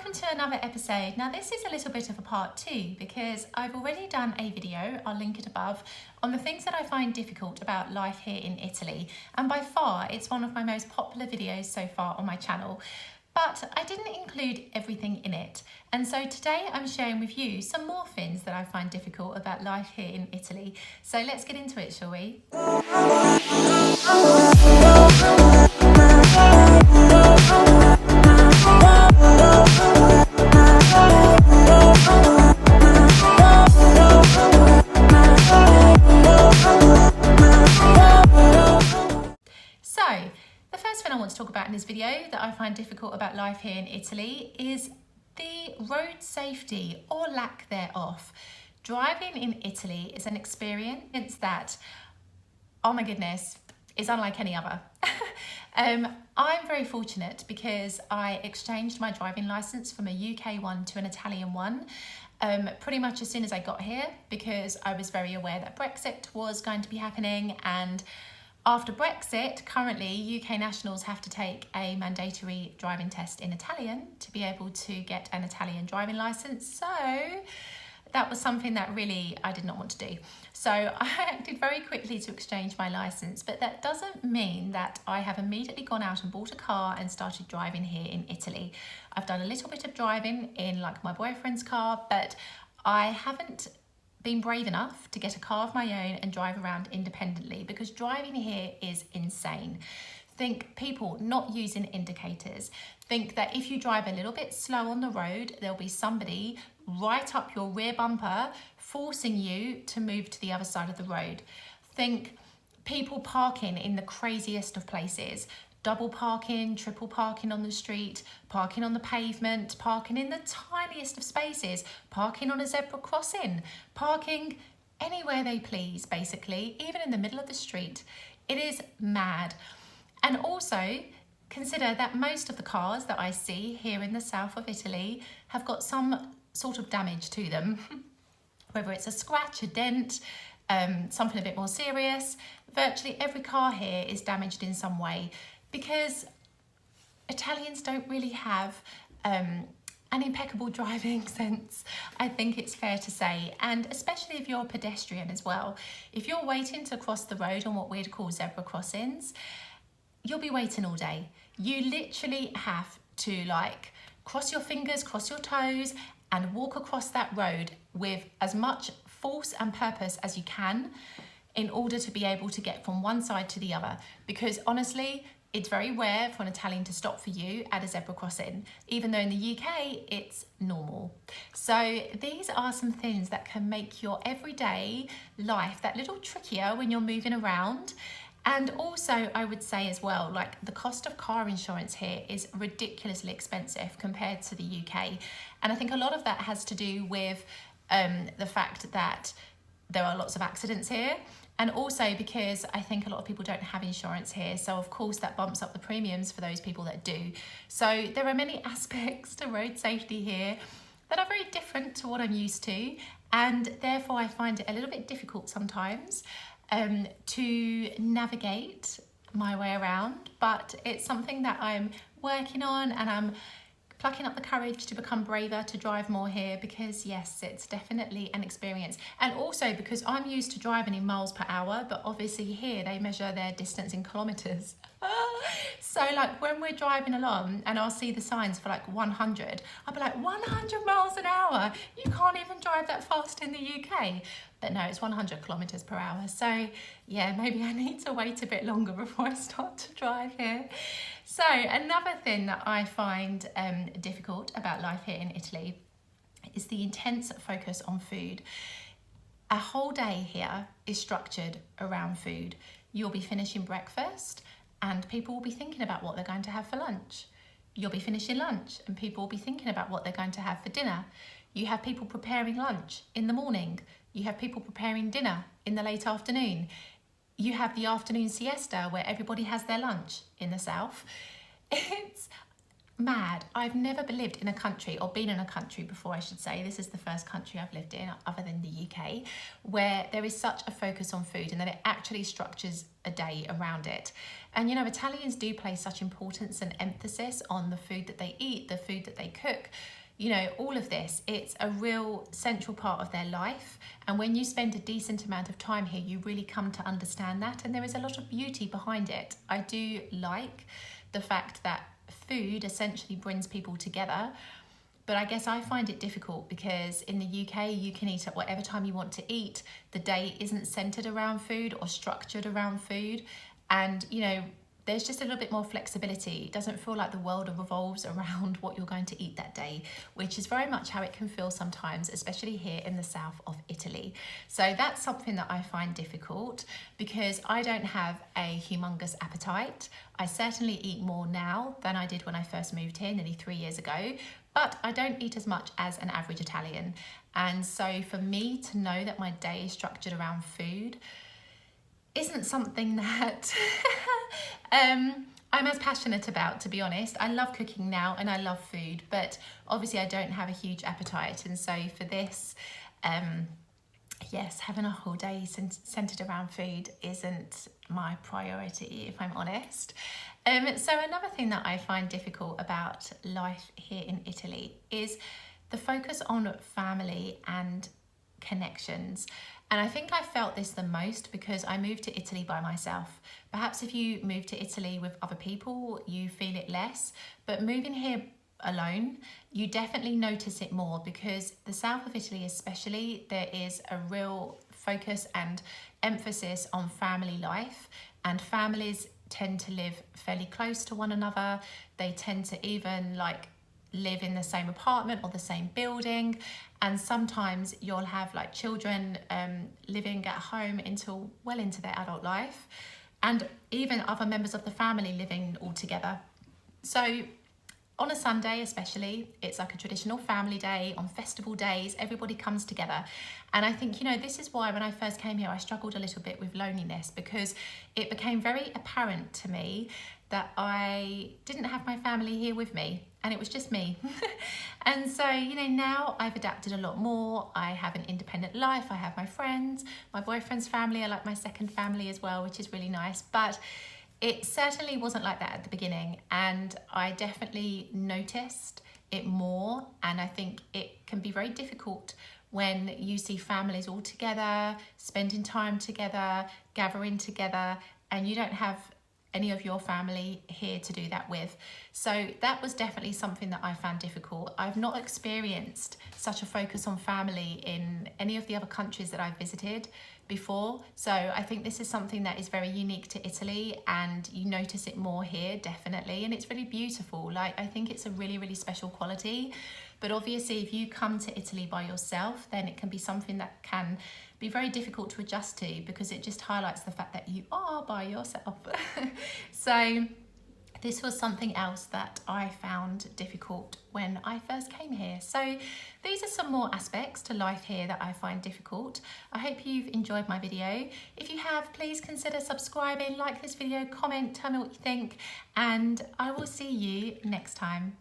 welcome to another episode. Now this is a little bit of a part 2 because I've already done a video, I'll link it above, on the things that I find difficult about life here in Italy, and by far it's one of my most popular videos so far on my channel. But I didn't include everything in it, and so today I'm sharing with you some more things that I find difficult about life here in Italy. So let's get into it, shall we? So, the first thing I want to talk about in this video that I find difficult about life here in Italy is the road safety or lack thereof. Driving in Italy is an experience that, oh my goodness, is unlike any other. I'm very fortunate because I exchanged my driving license from a UK one to an Italian one pretty much as soon as I got here, because I was very aware that Brexit was going to be happening, and after Brexit, currently UK nationals have to take a mandatory driving test in Italian to be able to get an Italian driving license. So that was something that really I did not want to do. So I acted very quickly to exchange my license, but that doesn't mean that I have immediately gone out and bought a car and started driving here in Italy. I've done a little bit of driving in like my boyfriend's car, but I haven't been brave enough to get a car of my own and drive around independently, because driving here is insane. Think people not using indicators. Think that if you drive a little bit slow on the road, there'll be somebody right up your rear bumper forcing you to move to the other side of the road. Think people parking in the craziest of places. Double parking, triple parking on the street, parking on the pavement, parking in the tiniest of spaces, parking on a zebra crossing, parking anywhere they please, basically, even in the middle of the street. It is mad. And also, consider that most of the cars that I see here in the south of Italy have got some sort of damage to them, whether it's a scratch, a dent, something a bit more serious. Virtually every car here is damaged in some way, because Italians don't really have an impeccable driving sense, I think it's fair to say, and especially if you're a pedestrian as well. If you're waiting to cross the road on what we'd call zebra crossings, you'll be waiting all day. You literally have to like cross your fingers, cross your toes, and walk across that road with as much force and purpose as you can in order to be able to get from one side to the other. Because honestly, it's very rare for an Italian to stop for you at a zebra crossing, even though in the UK it's normal. So these are some things that can make your everyday life that little trickier when you're moving around. And also, I would say as well, like the cost of car insurance here is ridiculously expensive compared to the UK. And I think a lot of that has to do with the fact that there are lots of accidents here. And also because I think a lot of people don't have insurance here. So of course that bumps up the premiums for those people that do. So there are many aspects to road safety here that are very different to what I'm used to. And therefore I find it a little bit difficult sometimes to navigate my way around, but it's something that I'm working on, and I'm plucking up the courage to become braver, to drive more here, because yes, it's definitely an experience. And also because I'm used to driving in miles per hour, but obviously here they measure their distance in kilometers. So like when we're driving along and I'll see the signs for like 100, I'll be like, 100 miles an hour? You can't even drive that fast in the UK. But no, it's 100 kilometers per hour. So yeah, maybe I need to wait a bit longer before I start to drive here. So another thing that I find difficult about life here in Italy is the intense focus on food. A whole day here is structured around food. You'll be finishing breakfast and people will be thinking about what they're going to have for lunch. You'll be finishing lunch and people will be thinking about what they're going to have for dinner. You have people preparing lunch in the morning. You have people preparing dinner in the late afternoon. You have the afternoon siesta where everybody has their lunch in the south. It's mad. I've never lived in a country, or been in a country before I should say, this is the first country I've lived in other than the UK, where there is such a focus on food and that it actually structures a day around it. And you know, Italians do place such importance and emphasis on the food that they eat, the food that they cook, you know, all of this, it's a real central part of their life. And when you spend a decent amount of time here, you really come to understand that. And there is a lot of beauty behind it. I do like the fact that food essentially brings people together. But I guess I find it difficult because in the UK, you can eat at whatever time you want to eat. The day isn't centered around food or structured around food. And, you know, there's just a little bit more flexibility. It doesn't feel like the world revolves around what you're going to eat that day, which is very much how it can feel sometimes, especially here in the south of Italy. So that's something that I find difficult because I don't have a humongous appetite. I certainly eat more now than I did when I first moved here nearly 3 years ago, but I don't eat as much as an average Italian. And so for me to know that my day is structured around food isn't something that I'm as passionate about, to be honest. I love cooking now and I love food, but obviously I don't have a huge appetite. And so for this, yes, having a whole day centered around food isn't my priority, if I'm honest. So another thing that I find difficult about life here in Italy is the focus on family and connections. And I think I felt this the most because I moved to Italy by myself. Perhaps if you move to Italy with other people, you feel it less, but moving here alone, you definitely notice it more because the south of Italy especially, there is a real focus and emphasis on family life, and families tend to live fairly close to one another. They tend to even like live in the same apartment or the same building, and sometimes you'll have like children living at home until well into their adult life, and even other members of the family living all together. So on a Sunday especially, it's like a traditional family day. On festival days, everybody comes together. And I think, you know, this is why when I first came here, I struggled a little bit with loneliness because it became very apparent to me that I didn't have my family here with me and it was just me. And so, you know, now I've adapted a lot more. I have an independent life. I have my friends, my boyfriend's family. I like my second family as well, which is really nice. But it certainly wasn't like that at the beginning, and I definitely noticed it more. And I think it can be very difficult when you see families all together, spending time together, gathering together, and you don't have any of your family here to do that with. So that was definitely something that I found difficult. I've not experienced such a focus on family in any of the other countries that I've visited before. So I think this is something that is very unique to Italy, and you notice it more here, definitely. And it's really beautiful. Like, I think it's a really, really special quality. But obviously, if you come to Italy by yourself, then it can be something that can be very difficult to adjust to because it just highlights the fact that you are by yourself. So this was something else that I found difficult when I first came here. So these are some more aspects to life here that I find difficult. I hope you've enjoyed my video. If you have, please consider subscribing, like this video, comment, tell me what you think, and I will see you next time.